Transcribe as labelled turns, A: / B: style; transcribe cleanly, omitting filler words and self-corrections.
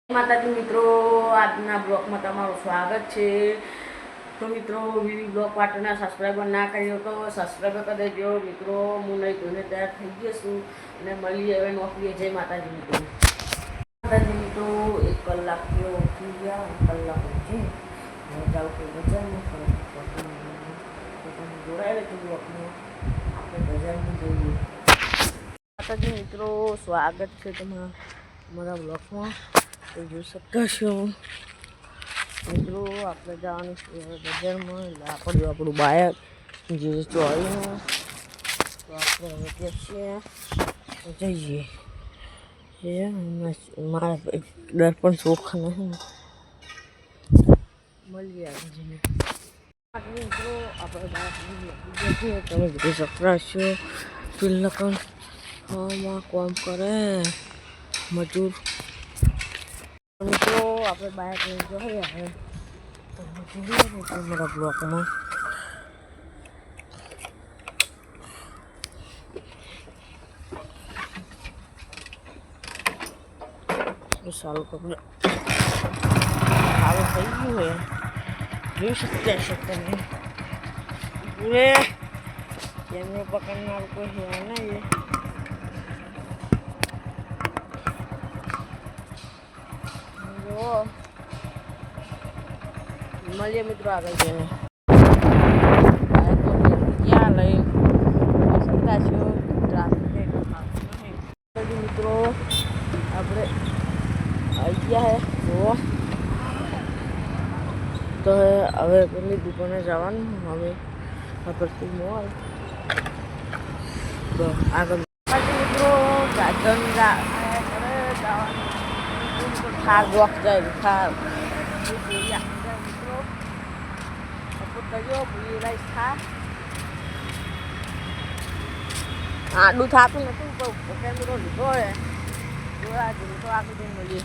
A: માતાજી મિત્રો, આજના બ્લોગમાં તમારું સ્વાગત છે. તો મિત્રો, વિવી બ્લોગ પાર્ટના સબસ્ક્રાઈબર ના કર્યો તો સબસ્ક્રાઈબર કરી દેજો મિત્રો. હું નહીં ધોઈને તૈયાર થઈ જઈશું અને મળીએ હવે નોકરીએ. જય માતાજી મિત્રો. માતાજી મિત્રો, 1 કલાક થયો ઉઠી ગયા, 1 કલાક ઉઠી હવે જાઉં કે બજારમાં જોડાયેલું હતું બ્લોગમાં. આપણે બજારમાં જઈએ. માતાજી મિત્રો, સ્વાગત છે તમારા બ્લોગમાં. તો જોઈ શકતા છો મિત્રો, આપણે જવાનું છે બજારમાં. એટલે આપણું બાઇક જે ચોરીનું, તો આપણે હવે ત્યાં જઈએ. મારા દર પણ ચોખ્ખા નહીં મળીએ આગળ. મિત્રો આપણે બાઇક તમે જોઈ શકતા છો. તિલકન માં કામ કરે મજૂર. મિત્રો આપણે બાઇક લઈ જઈએ હવે તમારા બ્લોકમાં. સારું કપડે સારું થઈ ગયું હોય જોઈ શકતા છો તમે. કેમેરો પકડનાર કોઈ છે નહીં. મળીએ મિત્રો આગળ જઈને. ક્યાં લઈ શકતા છો ટ્રાફિક મિત્રો. આપણે આવી ગયા હે જુઓ તો હવે પેલી દુકાને જવાનું. હવે પરથી મોલ તો આગળ મિત્રો ગાર્ડન જવાનું. થાર જોક જાય થાર આડું થતું નતું કેમેરો લીધો હોય જોવા જેવું. તો આગળ જઈને મળીએ.